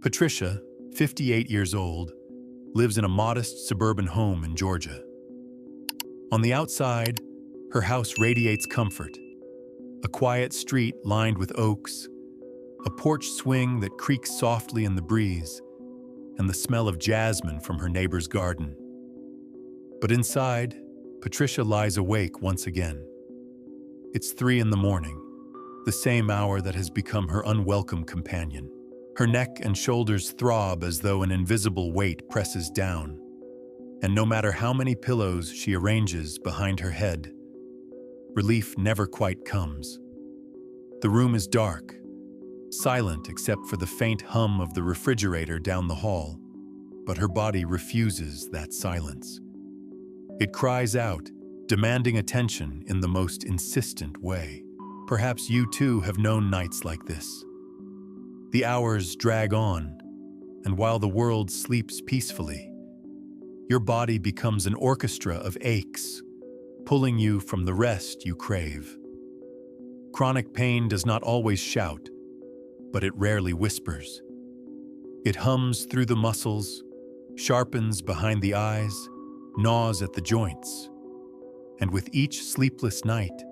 Patricia, 58 years old, lives in a modest suburban home in Georgia. On the outside, her house radiates comfort. A quiet street lined with oaks, a porch swing that creaks softly in the breeze, and the smell of jasmine from her neighbor's garden. But inside, Patricia lies awake once again. It's 3 in the morning, the same hour that has become her unwelcome companion. Her neck and shoulders throb as though an invisible weight presses down, and no matter how many pillows she arranges behind her head, relief never quite comes. The room is dark, silent except for the faint hum of the refrigerator down the hall, but her body refuses that silence. It cries out, demanding attention in the most insistent way. Perhaps you too have known nights like this. The hours drag on, and while the world sleeps peacefully, your body becomes an orchestra of aches, pulling you from the rest you crave. Chronic pain does not always shout, but it rarely whispers. It hums through the muscles, sharpens behind the eyes, gnaws at the joints. And with each sleepless night,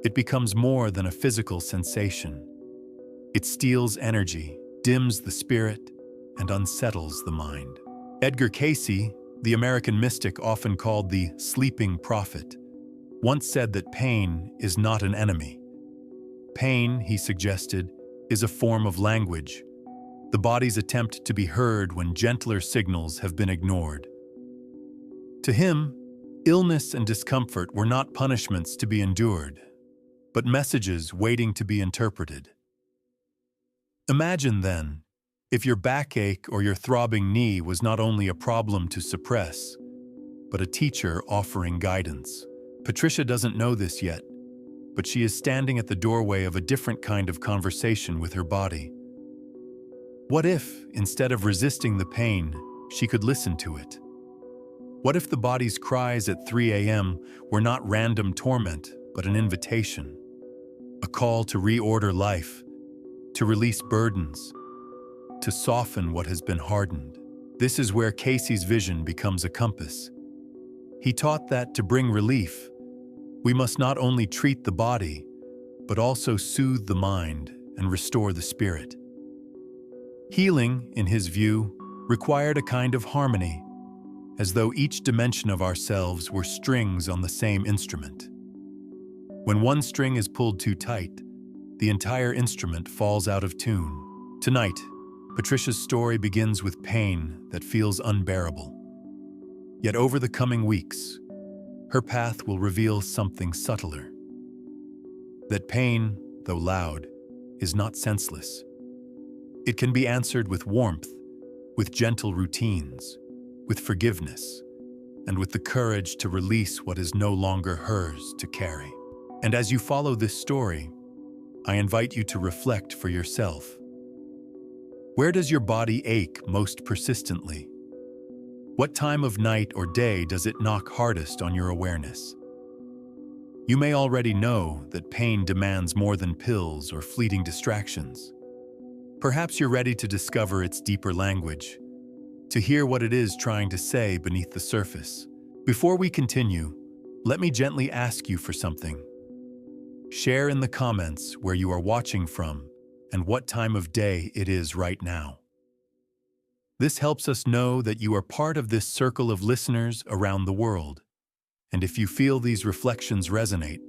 it becomes more than a physical sensation. It steals energy, dims the spirit, and unsettles the mind. Edgar Cayce, the American mystic often called the sleeping prophet, once said that pain is not an enemy. Pain, he suggested, is a form of language, the body's attempt to be heard when gentler signals have been ignored. To him, illness and discomfort were not punishments to be endured, but messages waiting to be interpreted. Imagine, then, if your backache or your throbbing knee was not only a problem to suppress, but a teacher offering guidance. Patricia doesn't know this yet, but she is standing at the doorway of a different kind of conversation with her body. What if, instead of resisting the pain, she could listen to it? What if the body's cries at 3 a.m. were not random torment, but an invitation? A call to reorder life, to release burdens, to soften what has been hardened. This is where Cayce's vision becomes a compass. He taught that to bring relief, we must not only treat the body, but also soothe the mind and restore the spirit. Healing, in his view, required a kind of harmony, as though each dimension of ourselves were strings on the same instrument. When one string is pulled too tight, the entire instrument falls out of tune. Tonight, Patricia's story begins with pain that feels unbearable. Yet over the coming weeks, her path will reveal something subtler. That pain, though loud, is not senseless. It can be answered with warmth, with gentle routines, with forgiveness, and with the courage to release what is no longer hers to carry. And as you follow this story, I invite you to reflect for yourself. Where does your body ache most persistently? What time of night or day does it knock hardest on your awareness? You may already know that pain demands more than pills or fleeting distractions. Perhaps you're ready to discover its deeper language, to hear what it is trying to say beneath the surface. Before we continue, let me gently ask you for something. Share in the comments where you are watching from and what time of day it is right now. This helps us know that you are part of this circle of listeners around the world. And if you feel these reflections resonate,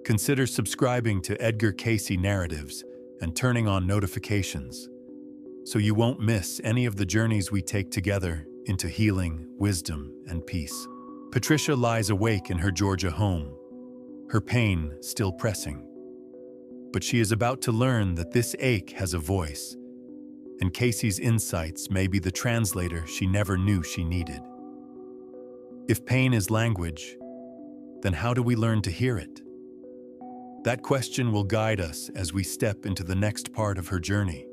consider subscribing to Edgar Cayce Narratives and turning on notifications, so you won't miss any of the journeys we take together into healing, wisdom, and peace. Patricia lies awake in her Georgia home, her pain still pressing. But she is about to learn that this ache has a voice, and Cayce's insights may be the translator she never knew she needed. If pain is language, then how do we learn to hear it? That question will guide us as we step into the next part of her journey,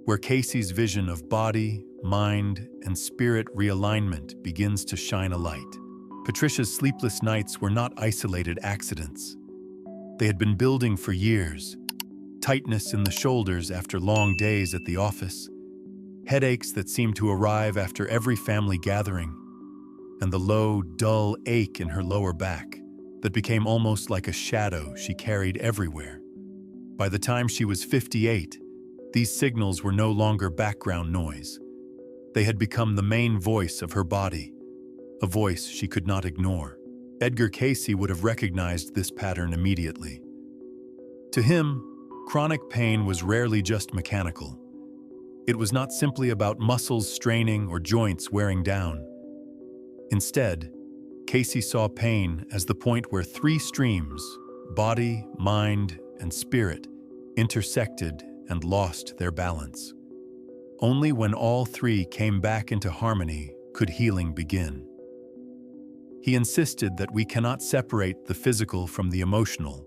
where Cayce's vision of body, mind, and spirit realignment begins to shine a light. Patricia's sleepless nights were not isolated accidents. They had been building for years. Tightness in the shoulders after long days at the office, headaches that seemed to arrive after every family gathering, and the low, dull ache in her lower back that became almost like a shadow she carried everywhere. By the time she was 58, these signals were no longer background noise. They had become the main voice of her body, a voice she could not ignore. Edgar Cayce would have recognized this pattern immediately. To him, chronic pain was rarely just mechanical. It was not simply about muscles straining or joints wearing down. Instead, Cayce saw pain as the point where three streams, body, mind, and spirit, intersected and lost their balance. Only when all three came back into harmony could healing begin. He insisted that we cannot separate the physical from the emotional,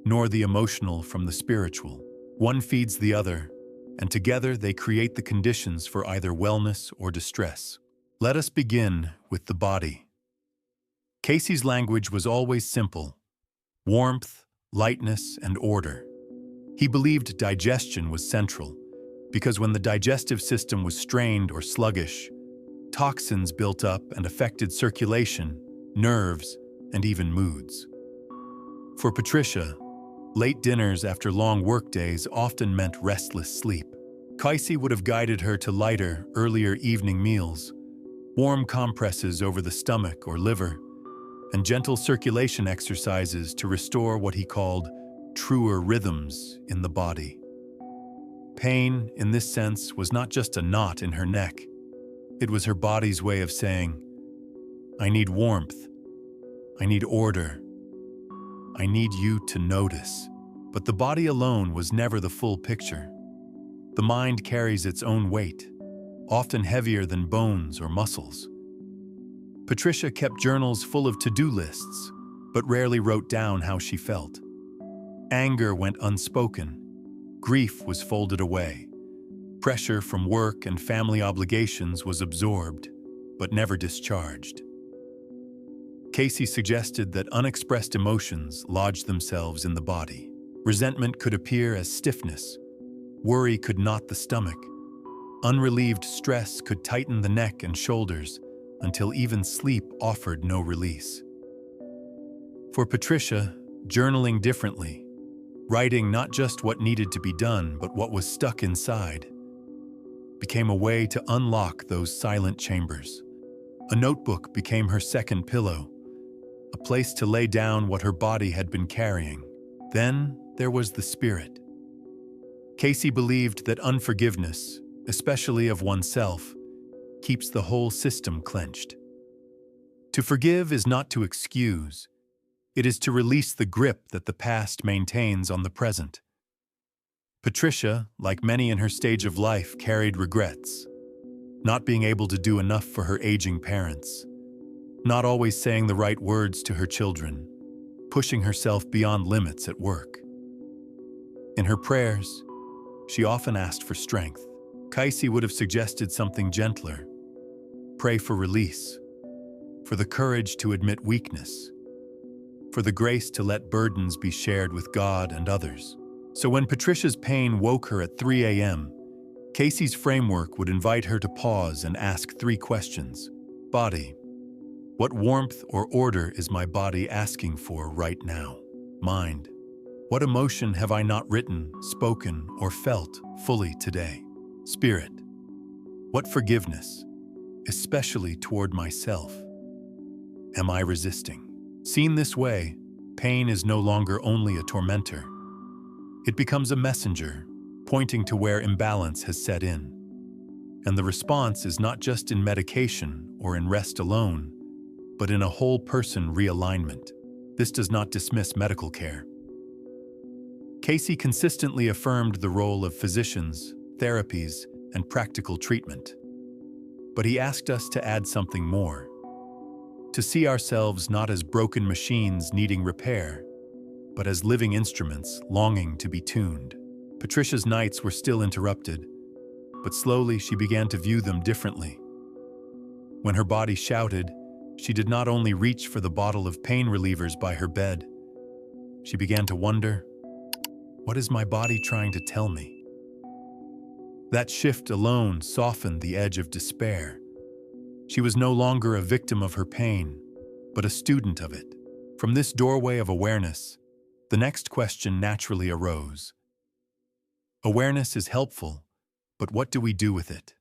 nor the emotional from the spiritual. One feeds the other, and together they create the conditions for either wellness or distress. Let us begin with the body. Cayce's language was always simple: warmth, lightness, and order. He believed digestion was central, because when the digestive system was strained or sluggish, toxins built up and affected circulation, nerves, and even moods. For Patricia, late dinners after long workdays often meant restless sleep. Cayce would have guided her to lighter, earlier evening meals, warm compresses over the stomach or liver, and gentle circulation exercises to restore what he called truer rhythms in the body. Pain, in this sense, was not just a knot in her neck. It was her body's way of saying, "I need warmth. I need order. I need you to notice." But the body alone was never the full picture. The mind carries its own weight, often heavier than bones or muscles. Patricia kept journals full of to-do lists, but rarely wrote down how she felt. Anger went unspoken. Grief was folded away. Pressure from work and family obligations was absorbed, but never discharged. Cayce suggested that unexpressed emotions lodged themselves in the body. Resentment could appear as stiffness. Worry could knot the stomach. Unrelieved stress could tighten the neck and shoulders until even sleep offered no release. For Patricia, journaling differently, writing not just what needed to be done but what was stuck inside, became a way to unlock those silent chambers. A notebook became her second pillow, a place to lay down what her body had been carrying. Then there was the spirit. Cayce believed that unforgiveness, especially of oneself, keeps the whole system clenched. To forgive is not to excuse. It is to release the grip that the past maintains on the present. Patricia, like many in her stage of life, carried regrets. Not being able to do enough for her aging parents. Not always saying the right words to her children. Pushing herself beyond limits at work. In her prayers, she often asked for strength. Cayce would have suggested something gentler. Pray for release, for the courage to admit weakness, for the grace to let burdens be shared with God and others. So when Patricia's pain woke her at 3 a.m., Cayce's framework would invite her to pause and ask 3 questions. Body: what warmth or order is my body asking for right now? Mind: what emotion have I not written, spoken, or felt fully today? Spirit: what forgiveness, especially toward myself, am I resisting? Seen this way, pain is no longer only a tormentor. It becomes a messenger, pointing to where imbalance has set in. And the response is not just in medication or in rest alone, but in a whole person realignment. This does not dismiss medical care. Cayce consistently affirmed the role of physicians, therapies, and practical treatment. But he asked us to add something more. To see ourselves not as broken machines needing repair, but as living instruments longing to be tuned. Patricia's nights were still interrupted, but slowly she began to view them differently. When her body shouted, she did not only reach for the bottle of pain relievers by her bed. She began to wonder, what is my body trying to tell me? That shift alone softened the edge of despair. She was no longer a victim of her pain, but a student of it. From this doorway of awareness, the next question naturally arose. Awareness is helpful, but what do we do with it?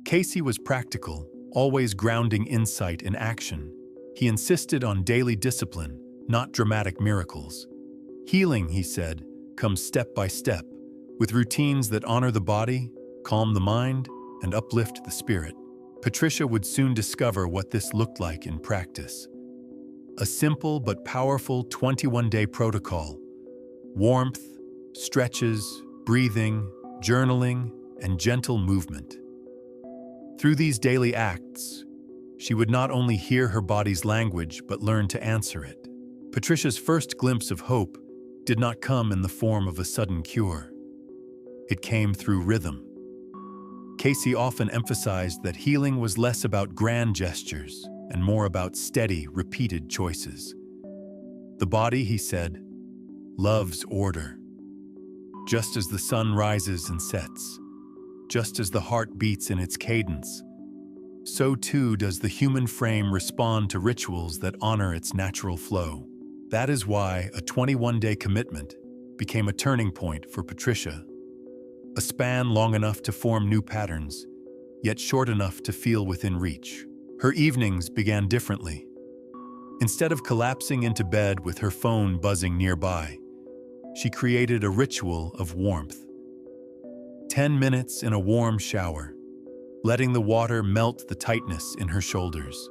Casey was practical, always grounding insight in action. He insisted on daily discipline, not dramatic miracles. Healing, he said, comes step by step, with routines that honor the body, calm the mind, and uplift the spirit. Patricia would soon discover what this looked like in practice. A simple but powerful 21-day protocol: warmth, stretches, breathing, journaling, and gentle movement. Through these daily acts, she would not only hear her body's language but learn to answer it. Patricia's first glimpse of hope did not come in the form of a sudden cure. It came through rhythm. Casey often emphasized that healing was less about grand gestures and more about steady, repeated choices. The body, he said, loves order. Just as the sun rises and sets, just as the heart beats in its cadence, so too does the human frame respond to rituals that honor its natural flow. That is why a 21-day commitment became a turning point for Patricia. A span long enough to form new patterns, yet short enough to feel within reach. Her evenings began differently. Instead of collapsing into bed with her phone buzzing nearby, she created a ritual of warmth. 10 minutes in a warm shower, letting the water melt the tightness in her shoulders.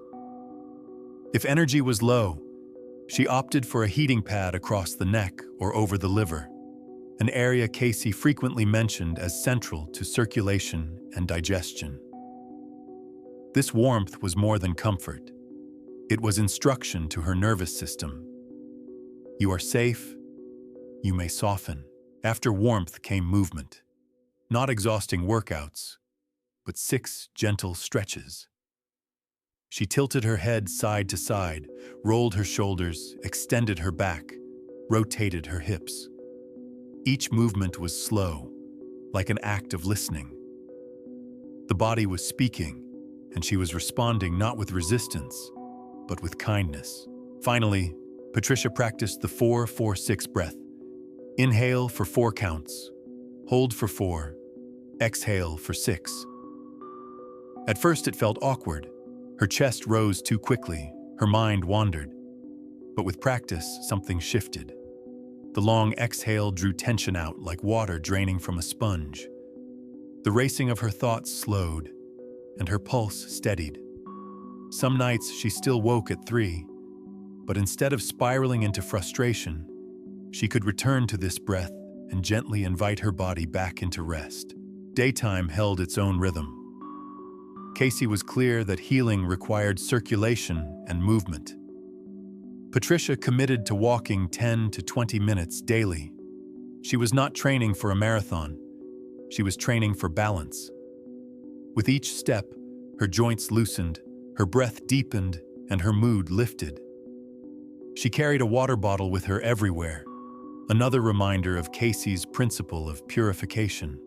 If energy was low, she opted for a heating pad across the neck or over the liver, an area Casey frequently mentioned as central to circulation and digestion. This warmth was more than comfort. It was instruction to her nervous system. You are safe. You may soften. After warmth came movement. Not exhausting workouts, but 6 gentle stretches. She tilted her head side to side, rolled her shoulders, extended her back, rotated her hips. Each movement was slow, like an act of listening. The body was speaking, and she was responding not with resistance, but with kindness. Finally, Patricia practiced the 4-4-6 breath. Inhale for 4 counts, hold for 4, exhale for 6. At first it felt awkward. Her chest rose too quickly, her mind wandered. But with practice, something shifted. The long exhale drew tension out like water draining from a sponge. The racing of her thoughts slowed, and her pulse steadied. Some nights she still woke at 3, but instead of spiraling into frustration, she could return to this breath and gently invite her body back into rest. Daytime held its own rhythm. Casey was clear that healing required circulation and movement. Patricia committed to walking 10 to 20 minutes daily. She was not training for a marathon. She was training for balance. With each step, her joints loosened, her breath deepened, and her mood lifted. She carried a water bottle with her everywhere, another reminder of Casey's principle of purification.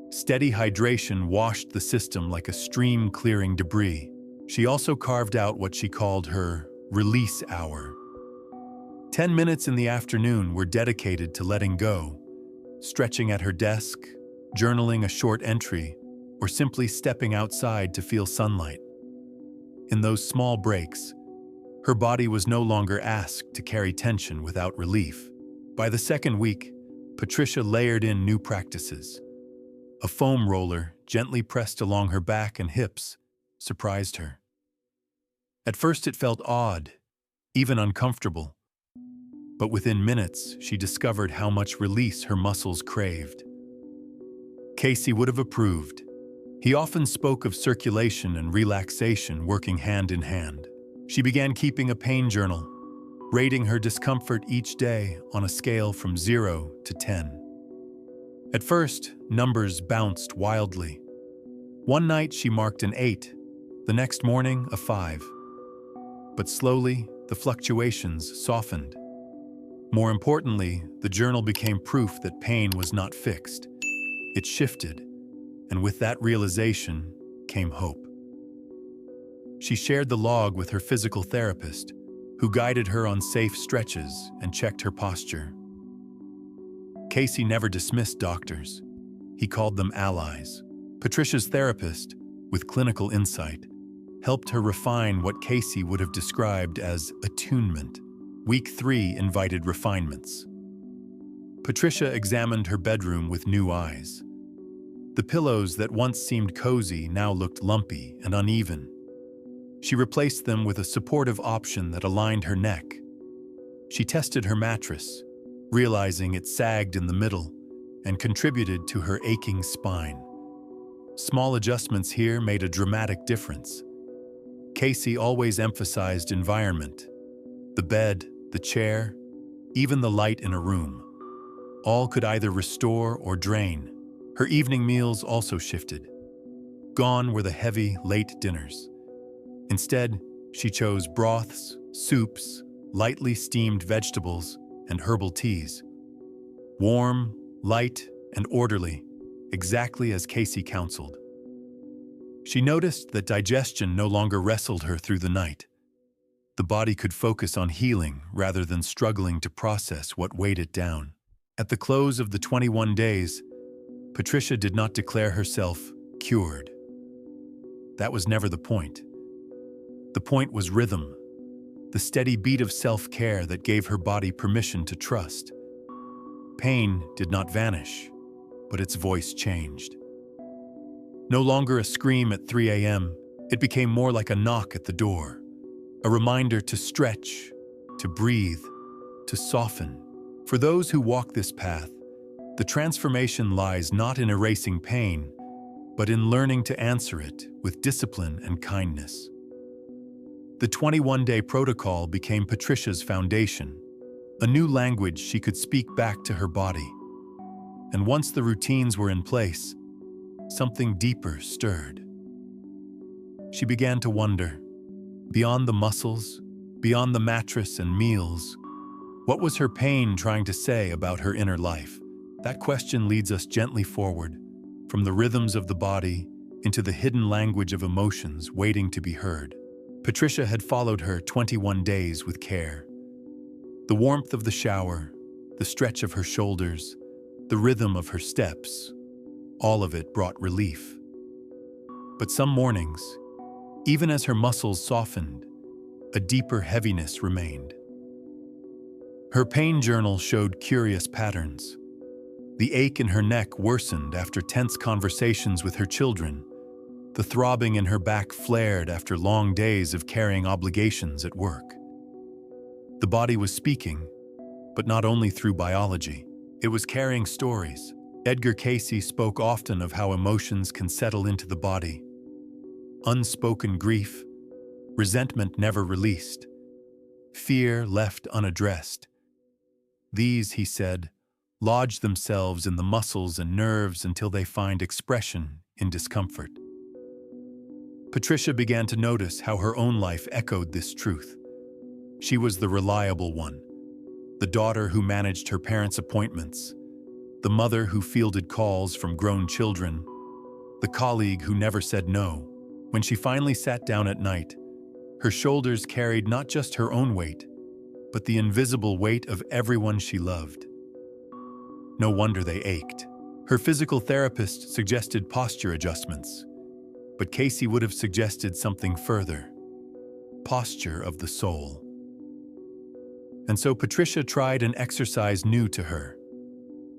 Steady hydration washed the system like a stream clearing debris. She also carved out what she called her release hour. 10 minutes in the afternoon were dedicated to letting go, stretching at her desk, journaling a short entry, or simply stepping outside to feel sunlight. In those small breaks, her body was no longer asked to carry tension without relief. By the second week, Patricia layered in new practices. A foam roller, gently pressed along her back and hips, surprised her. At first it felt odd, even uncomfortable. But within minutes, she discovered how much release her muscles craved. Casey would have approved. He often spoke of circulation and relaxation working hand in hand. She began keeping a pain journal, rating her discomfort each day on a scale from 0 to 10. At first, numbers bounced wildly. One night she marked an 8, the next morning a 5. But slowly, the fluctuations softened. More importantly, the journal became proof that pain was not fixed. It shifted, and with that realization came hope. She shared the log with her physical therapist, who guided her on safe stretches and checked her posture. Casey never dismissed doctors. He called them allies. Patricia's therapist, with clinical insight, helped her refine what Casey would have described as attunement. Week 3 invited refinements. Patricia examined her bedroom with new eyes. The pillows that once seemed cozy now looked lumpy and uneven. She replaced them with a supportive option that aligned her neck. She tested her mattress, realizing it sagged in the middle and contributed to her aching spine. Small adjustments here made a dramatic difference. Casey always emphasized environment. The bed, the chair, even the light in a room. All could either restore or drain. Her evening meals also shifted. Gone were the heavy, late dinners. Instead, she chose broths, soups, lightly steamed vegetables, and herbal teas. Warm, light, and orderly, exactly as Casey counseled. She noticed that digestion no longer wrestled her through the night. The body could focus on healing rather than struggling to process what weighed it down. At the close of the 21 days, Patricia did not declare herself cured. That was never the point. The point was rhythm, the steady beat of self-care that gave her body permission to trust. Pain did not vanish, but its voice changed. No longer a scream at 3 a.m., it became more like a knock at the door, a reminder to stretch, to breathe, to soften. For those who walk this path, the transformation lies not in erasing pain, but in learning to answer it with discipline and kindness. The 21-day protocol became Patricia's foundation, a new language she could speak back to her body. And once the routines were in place, something deeper stirred. She began to wonder, beyond the muscles, beyond the mattress and meals, what was her pain trying to say about her inner life? That question leads us gently forward, from the rhythms of the body into the hidden language of emotions waiting to be heard. Patricia had followed her 21 days with care. The warmth of the shower, the stretch of her shoulders, the rhythm of her steps, all of it brought relief. But some mornings, even as her muscles softened, a deeper heaviness remained. Her pain journal showed curious patterns. The ache in her neck worsened after tense conversations with her children. The throbbing in her back flared after long days of carrying obligations at work. The body was speaking, but not only through biology. It was carrying stories. Edgar Casey spoke often of how emotions can settle into the body. Unspoken grief, resentment never released, fear left unaddressed. These, he said, lodge themselves in the muscles and nerves until they find expression in discomfort. Patricia began to notice how her own life echoed this truth. She was the reliable one, the daughter who managed her parents' appointments, the mother who fielded calls from grown children, the colleague who never said no. When she finally sat down at night, her shoulders carried not just her own weight, but the invisible weight of everyone she loved. No wonder they ached. Her physical therapist suggested posture adjustments, but Casey would have suggested something further: posture of the soul. And so Patricia tried an exercise new to her,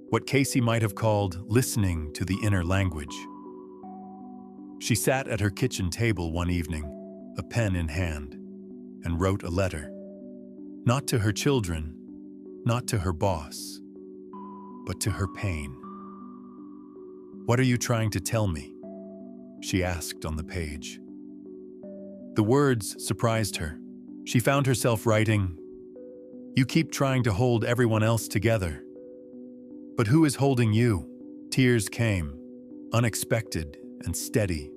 what Casey might have called listening to the inner language. She sat at her kitchen table one evening, a pen in hand, and wrote a letter. Not to her children, not to her boss, but to her pain. "What are you trying to tell me?" she asked on the page. The words surprised her. She found herself writing, "You keep trying to hold everyone else together. But who is holding you?" Tears came, unexpected and steady.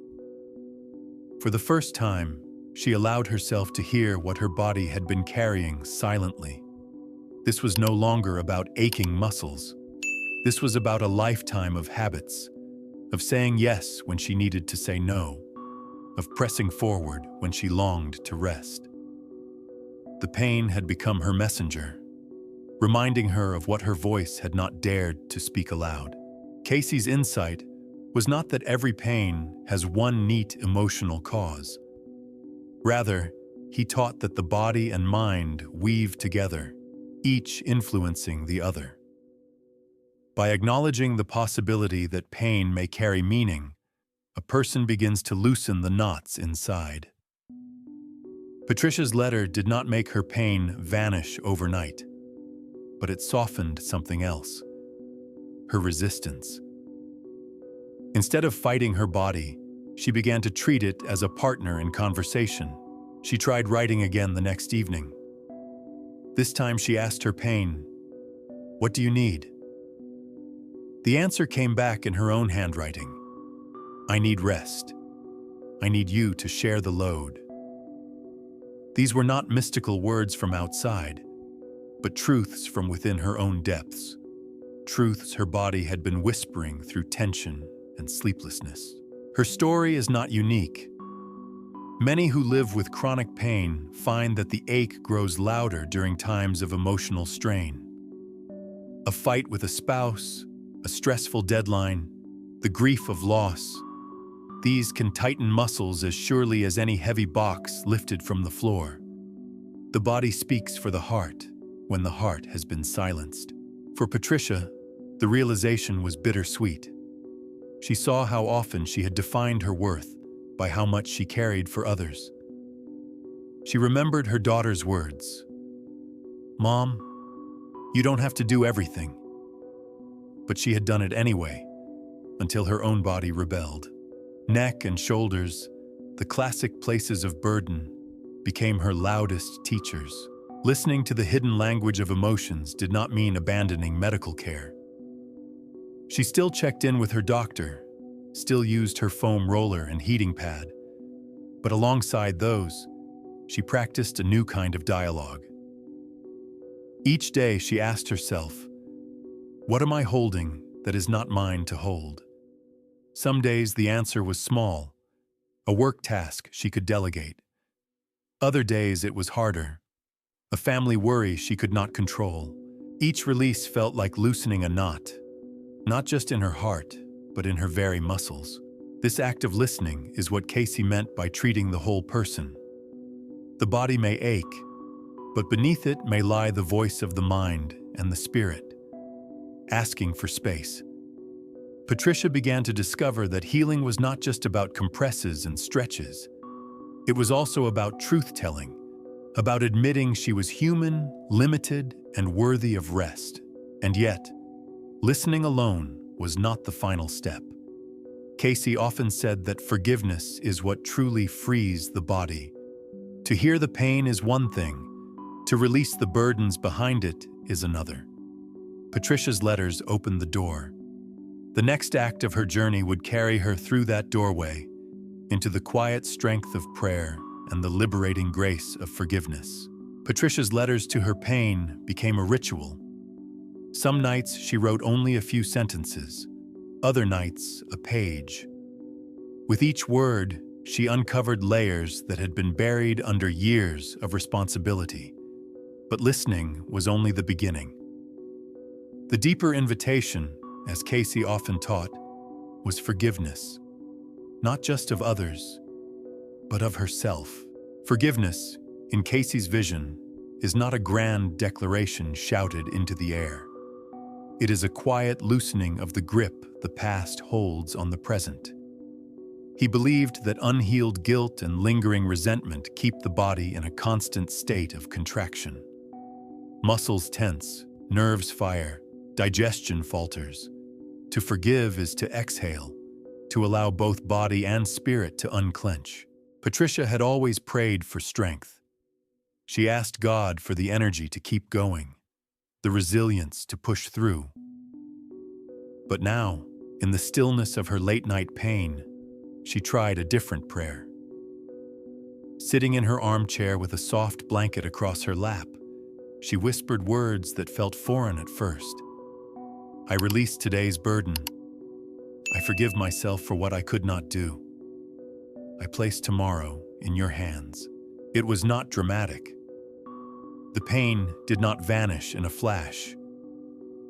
For the first time, she allowed herself to hear what her body had been carrying silently. This was no longer about aching muscles. This was about a lifetime of habits, of saying yes when she needed to say no, of pressing forward when she longed to rest. The pain had become her messenger, reminding her of what her voice had not dared to speak aloud. Casey's insight was not that every pain has one neat emotional cause. Rather, he taught that the body and mind weave together, each influencing the other. By acknowledging the possibility that pain may carry meaning, a person begins to loosen the knots inside. Patricia's letter did not make her pain vanish overnight, but it softened something else: her resistance. Instead of fighting her body, she began to treat it as a partner in conversation. She tried writing again the next evening. This time she asked her pain, "What do you need?" The answer came back in her own handwriting: "I need rest. I need you to share the load." These were not mystical words from outside, but truths from within her own depths. Truths her body had been whispering through tension and sleeplessness. Her story is not unique. Many who live with chronic pain find that the ache grows louder during times of emotional strain. A fight with a spouse, a stressful deadline, the grief of loss. These can tighten muscles as surely as any heavy box lifted from the floor. The body speaks for the heart when the heart has been silenced. For Patricia, the realization was bittersweet. She saw how often she had defined her worth by how much she carried for others. She remembered her daughter's words: "Mom, you don't have to do everything." But she had done it anyway, until her own body rebelled. Neck and shoulders, the classic places of burden, became her loudest teachers. Listening to the hidden language of emotions did not mean abandoning medical care. She still checked in with her doctor, still used her foam roller and heating pad, but alongside those, she practiced a new kind of dialogue. Each day she asked herself, "What am I holding that is not mine to hold?" Some days the answer was small, a work task she could delegate. Other days it was harder, a family worry she could not control. Each release felt like loosening a knot, not just in her heart, but in her very muscles. This act of listening is what Casey meant by treating the whole person. The body may ache, but beneath it may lie the voice of the mind and the spirit, asking for space. Patricia began to discover that healing was not just about compresses and stretches. It was also about truth-telling, about admitting she was human, limited, and worthy of rest. And yet, listening alone was not the final step. Casey often said that forgiveness is what truly frees the body. To hear the pain is one thing, to release the burdens behind it is another. Patricia's letters opened the door. The next act of her journey would carry her through that doorway, into the quiet strength of prayer and the liberating grace of forgiveness. Patricia's letters to her pain became a ritual. Some nights she wrote only a few sentences, other nights a page. With each word, she uncovered layers that had been buried under years of responsibility. But listening was only the beginning. The deeper invitation, as Casey often taught, was forgiveness, not just of others, but of herself. Forgiveness, in Casey's vision, is not a grand declaration shouted into the air. It is a quiet loosening of the grip the past holds on the present. He believed that unhealed guilt and lingering resentment keep the body in a constant state of contraction. Muscles tense, nerves fire, digestion falters. To forgive is to exhale, to allow both body and spirit to unclench. Patricia had always prayed for strength. She asked God for the energy to keep going, the resilience to push through. But now, in the stillness of her late-night pain, she tried a different prayer. Sitting in her armchair with a soft blanket across her lap, she whispered words that felt foreign at first. I release today's burden. I forgive myself for what I could not do. I place tomorrow in your hands. It was not dramatic. The pain did not vanish in a flash,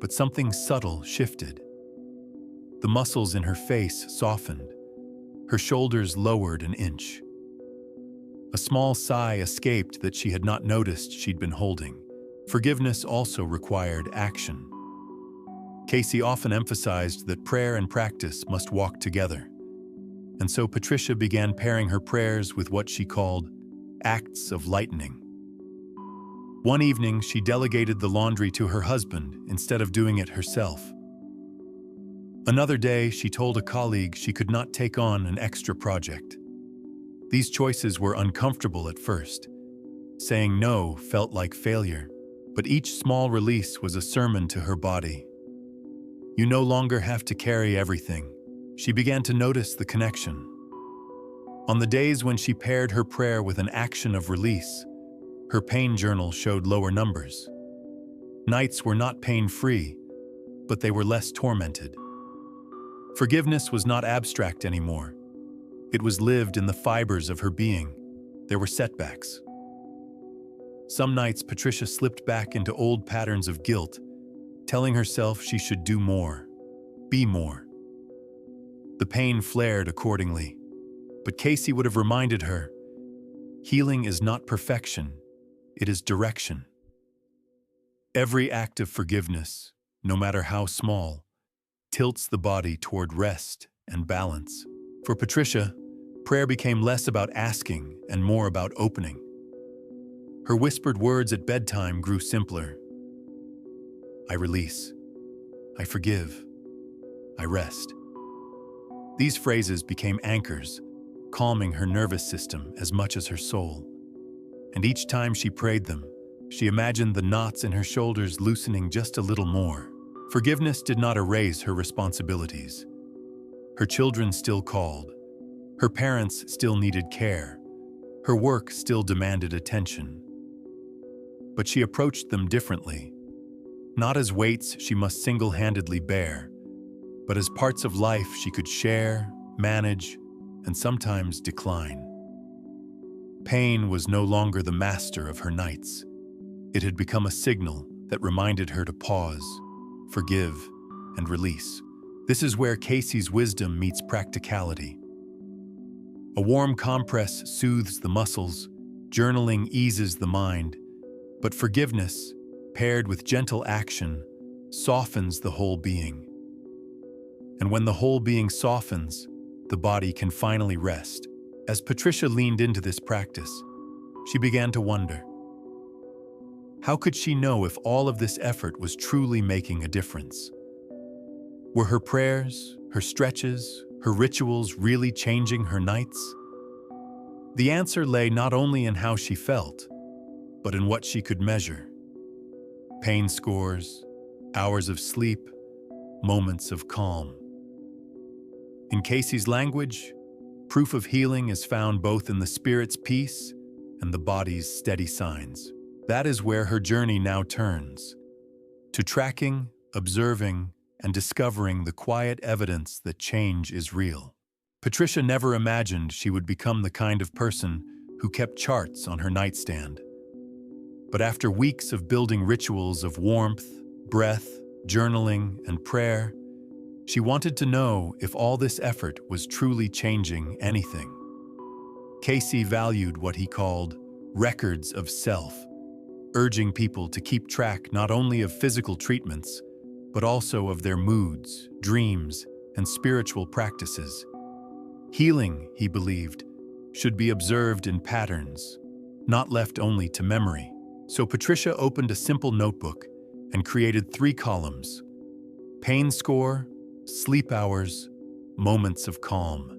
but something subtle shifted. The muscles in her face softened. Her shoulders lowered an inch. A small sigh escaped that she had not noticed she'd been holding. Forgiveness also required action. Casey often emphasized that prayer and practice must walk together. And so Patricia began pairing her prayers with what she called acts of lightening. One evening, she delegated the laundry to her husband instead of doing it herself. Another day, she told a colleague she could not take on an extra project. These choices were uncomfortable at first. Saying no felt like failure, but each small release was a sermon to her body. You no longer have to carry everything. She began to notice the connection. On the days when she paired her prayer with an action of release, her pain journal showed lower numbers. Nights were not pain-free, but they were less tormented. Forgiveness was not abstract anymore. It was lived in the fibers of her being. There were setbacks. Some nights, Patricia slipped back into old patterns of guilt, telling herself she should do more, be more. The pain flared accordingly, but Casey would have reminded her, healing is not perfection, it is direction. Every act of forgiveness, no matter how small, tilts the body toward rest and balance. For Patricia, prayer became less about asking and more about opening. Her whispered words at bedtime grew simpler. I release. I forgive. I rest. These phrases became anchors, calming her nervous system as much as her soul. And each time she prayed them, she imagined the knots in her shoulders loosening just a little more. Forgiveness did not erase her responsibilities. Her children still called. Her parents still needed care. Her work still demanded attention. But she approached them differently. Not as weights she must single-handedly bear, but as parts of life she could share, manage, and sometimes decline. Pain was no longer the master of her nights. It had become a signal that reminded her to pause, forgive, and release. This is where Casey's wisdom meets practicality. A warm compress soothes the muscles, journaling eases the mind, but forgiveness, paired with gentle action, softens the whole being. And when the whole being softens, the body can finally rest. As Patricia leaned into this practice, she began to wonder, how could she know if all of this effort was truly making a difference? Were her prayers, her stretches, her rituals really changing her nights? The answer lay not only in how she felt, but in what she could measure. Pain scores, hours of sleep, moments of calm. In Casey's language, proof of healing is found both in the spirit's peace and the body's steady signs. That is where her journey now turns, to tracking, observing, and discovering the quiet evidence that change is real. Patricia never imagined she would become the kind of person who kept charts on her nightstand. But after weeks of building rituals of warmth, breath, journaling, and prayer, she wanted to know if all this effort was truly changing anything. Casey valued what he called records of self, urging people to keep track not only of physical treatments, but also of their moods, dreams, and spiritual practices. Healing, he believed, should be observed in patterns, not left only to memory. So Patricia opened a simple notebook and created 3 columns: pain score, sleep hours, moments of calm.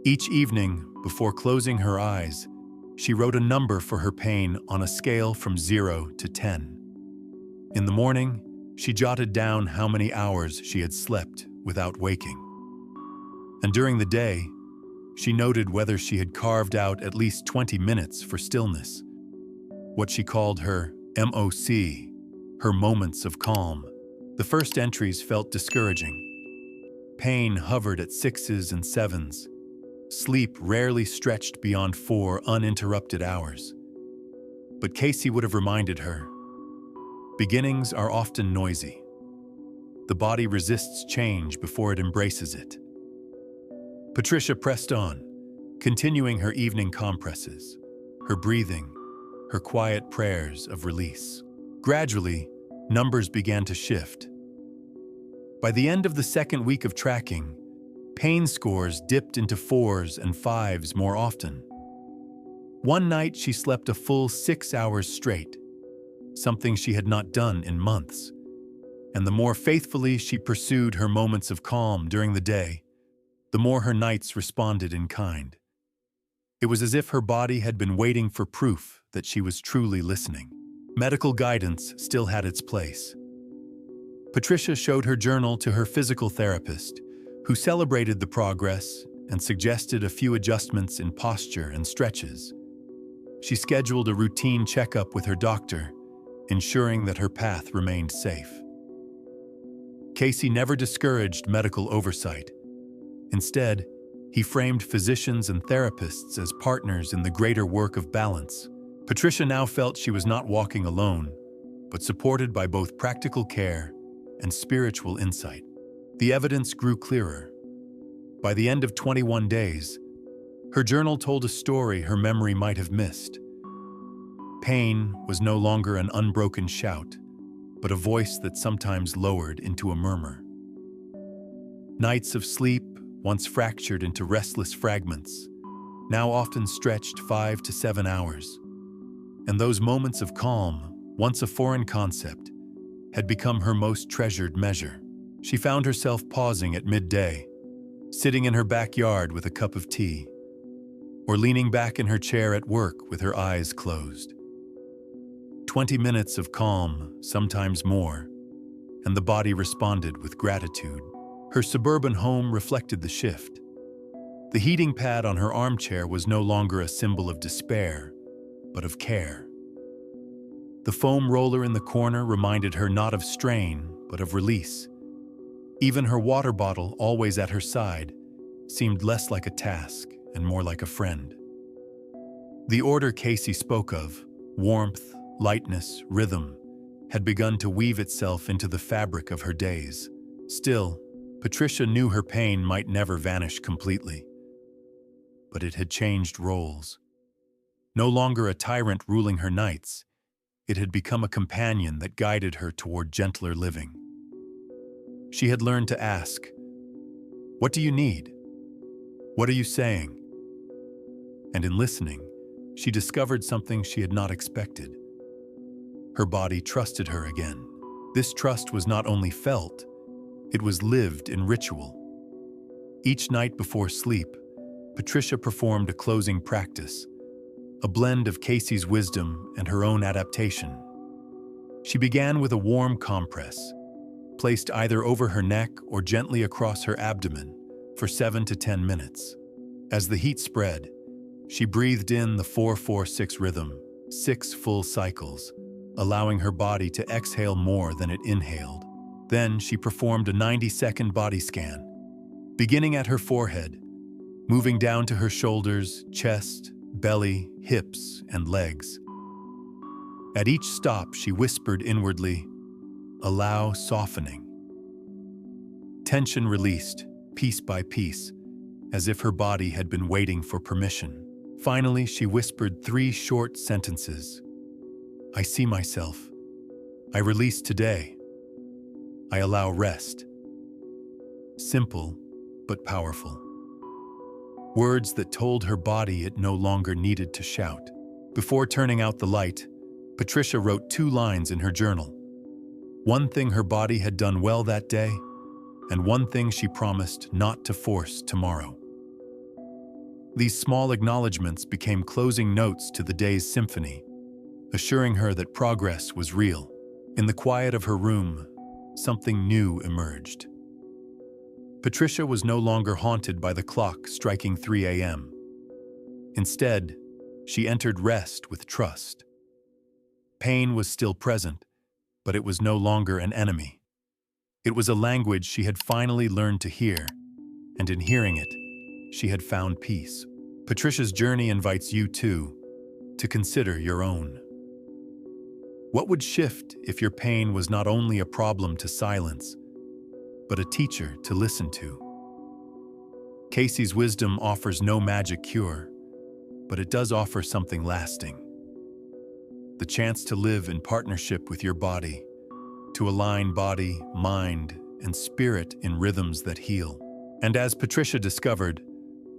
Each evening, before closing her eyes, she wrote a number for her pain on a scale from 0 to 10. In the morning, she jotted down how many hours she had slept without waking. And during the day, she noted whether she had carved out at least 20 minutes for stillness, what she called her MOC, her moments of calm. The first entries felt discouraging. Pain hovered at 6s and 7s. Sleep rarely stretched beyond 4 uninterrupted hours. But Casey would have reminded her, beginnings are often noisy. The body resists change before it embraces it. Patricia pressed on, continuing her evening compresses, her breathing, her quiet prayers of release. Gradually, numbers began to shift. By the end of the second week of tracking, pain scores dipped into 4s and 5s more often. One night she slept a full 6 hours straight, something she had not done in months. And the more faithfully she pursued her moments of calm during the day, the more her nights responded in kind. It was as if her body had been waiting for proof that she was truly listening. Medical guidance still had its place. Patricia showed her journal to her physical therapist, who celebrated the progress and suggested a few adjustments in posture and stretches. She scheduled a routine checkup with her doctor, ensuring that her path remained safe. Casey never discouraged medical oversight. Instead, he framed physicians and therapists as partners in the greater work of balance. Patricia now felt she was not walking alone, but supported by both practical care and spiritual insight. The evidence grew clearer. By the end of 21 days, her journal told a story her memory might have missed. Pain was no longer an unbroken shout, but a voice that sometimes lowered into a murmur. Nights of sleep, once fractured into restless fragments, now often stretched 5 to 7 hours. And those moments of calm, once a foreign concept, had become her most treasured measure. She found herself pausing at midday, sitting in her backyard with a cup of tea, or leaning back in her chair at work with her eyes closed. 20 minutes of calm, sometimes more, and the body responded with gratitude. Her suburban home reflected the shift. The heating pad on her armchair was no longer a symbol of despair, but of care. The foam roller in the corner reminded her not of strain, but of release. Even her water bottle, always at her side, seemed less like a task and more like a friend. The order Casey spoke of, warmth, lightness, rhythm, had begun to weave itself into the fabric of her days. Still, Patricia knew her pain might never vanish completely. But it had changed roles. No longer a tyrant ruling her nights, it had become a companion that guided her toward gentler living. She had learned to ask, "What do you need? What are you saying?" And in listening, she discovered something she had not expected. Her body trusted her again. This trust was not only felt, it was lived in ritual. Each night before sleep, Patricia performed a closing practice, a blend of Casey's wisdom and her own adaptation. She began with a warm compress, placed either over her neck or gently across her abdomen for 7 to 10 minutes. As the heat spread, she breathed in the 4-4-6 rhythm, 6 full cycles, allowing her body to exhale more than it inhaled. Then she performed a 90-second body scan, beginning at her forehead, moving down to her shoulders, chest, belly, hips, and legs. At each stop, she whispered inwardly, "Allow softening." Tension released, piece by piece, as if her body had been waiting for permission. Finally, she whispered 3 short sentences. "I see myself. I release today. I allow rest." Simple, but powerful. Words that told her body it no longer needed to shout. Before turning out the light, Patricia wrote 2 lines in her journal. One thing her body had done well that day, and one thing she promised not to force tomorrow. These small acknowledgments became closing notes to the day's symphony, assuring her that progress was real. In the quiet of her room, something new emerged. Patricia was no longer haunted by the clock striking 3 a.m. Instead, she entered rest with trust. Pain was still present, but it was no longer an enemy. It was a language she had finally learned to hear, and in hearing it, she had found peace. Patricia's journey invites you, too, to consider your own. What would shift if your pain was not only a problem to silence, but a teacher to listen to? Casey's wisdom offers no magic cure, but it does offer something lasting. The chance to live in partnership with your body, to align body, mind, and spirit in rhythms that heal. And as Patricia discovered,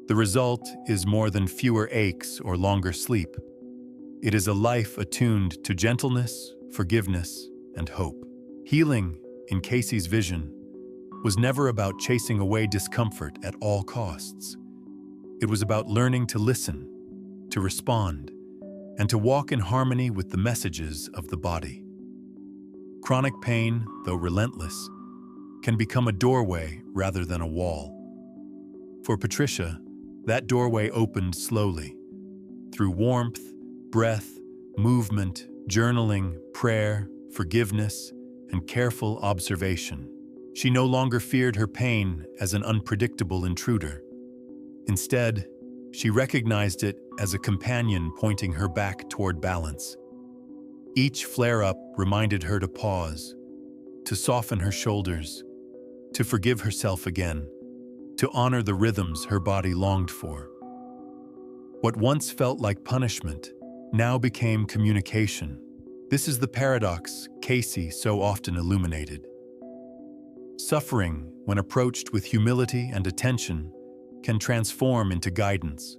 the result is more than fewer aches or longer sleep. It is a life attuned to gentleness, forgiveness, and hope. Healing, in Casey's vision, was never about chasing away discomfort at all costs. It was about learning to listen, to respond, and to walk in harmony with the messages of the body. Chronic pain, though relentless, can become a doorway rather than a wall. For Patricia, that doorway opened slowly, through warmth, breath, movement, journaling, prayer, forgiveness, and careful observation. She no longer feared her pain as an unpredictable intruder. Instead, she recognized it as a companion pointing her back toward balance. Each flare-up reminded her to pause, to soften her shoulders, to forgive herself again, to honor the rhythms her body longed for. What once felt like punishment now became communication. This is the paradox Casey so often illuminated. Suffering, when approached with humility and attention, can transform into guidance.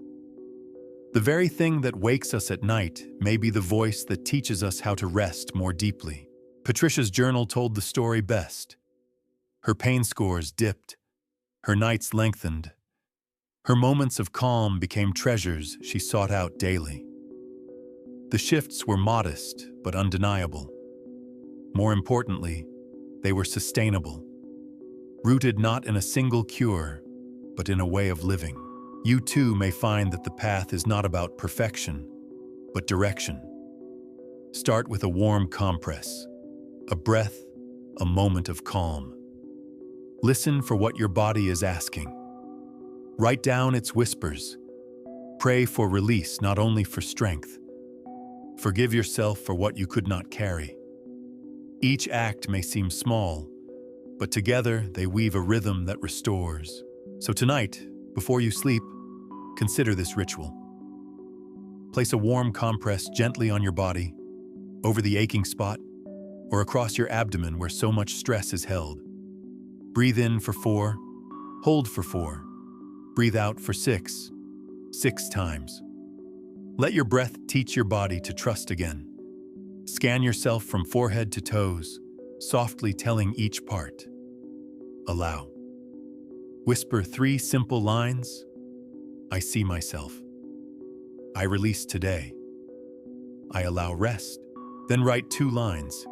The very thing that wakes us at night may be the voice that teaches us how to rest more deeply. Patricia's journal told the story best. Her pain scores dipped, her nights lengthened. Her moments of calm became treasures she sought out daily. The shifts were modest but undeniable. More importantly, they were sustainable, rooted not in a single cure, but in a way of living. You too may find that the path is not about perfection, but direction. Start with a warm compress, a breath, a moment of calm. Listen for what your body is asking. Write down its whispers. Pray for release, not only for strength. Forgive yourself for what you could not carry. Each act may seem small, but together they weave a rhythm that restores. So tonight, before you sleep, consider this ritual. Place a warm compress gently on your body, over the aching spot, or across your abdomen where so much stress is held. Breathe in for 4, hold for 4, breathe out for 6 times. Let your breath teach your body to trust again. Scan yourself from forehead to toes, softly telling each part. Allow. Whisper 3 simple lines. I see myself. I release today. I allow rest. Then write 2 lines.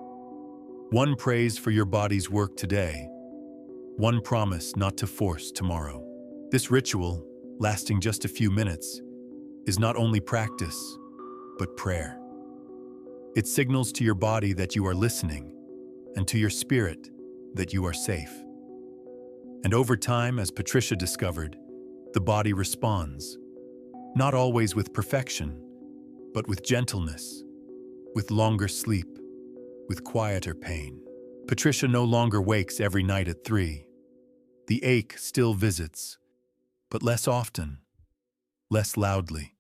1 praise for your body's work today. 1 promise not to force tomorrow. This ritual, lasting just a few minutes, is not only practice, but prayer. It signals to your body that you are listening, and to your spirit that you are safe. And over time, as Patricia discovered, the body responds, not always with perfection, but with gentleness, with longer sleep, with quieter pain. Patricia no longer wakes every night at 3. The ache still visits, but less often, less loudly.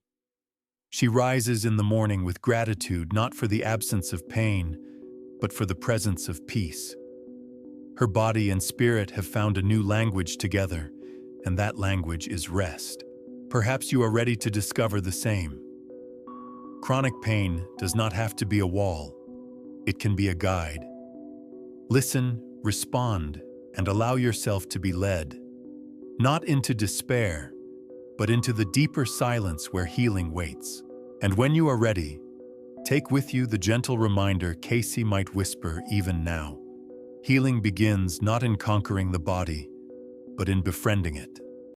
She rises in the morning with gratitude not for the absence of pain, but for the presence of peace. Her body and spirit have found a new language together, and that language is rest. Perhaps you are ready to discover the same. Chronic pain does not have to be a wall. It can be a guide. Listen, respond, and allow yourself to be led, not into despair, but into the deeper silence where healing waits. And when you are ready, take with you the gentle reminder Casey might whisper even now. Healing begins not in conquering the body, but in befriending it.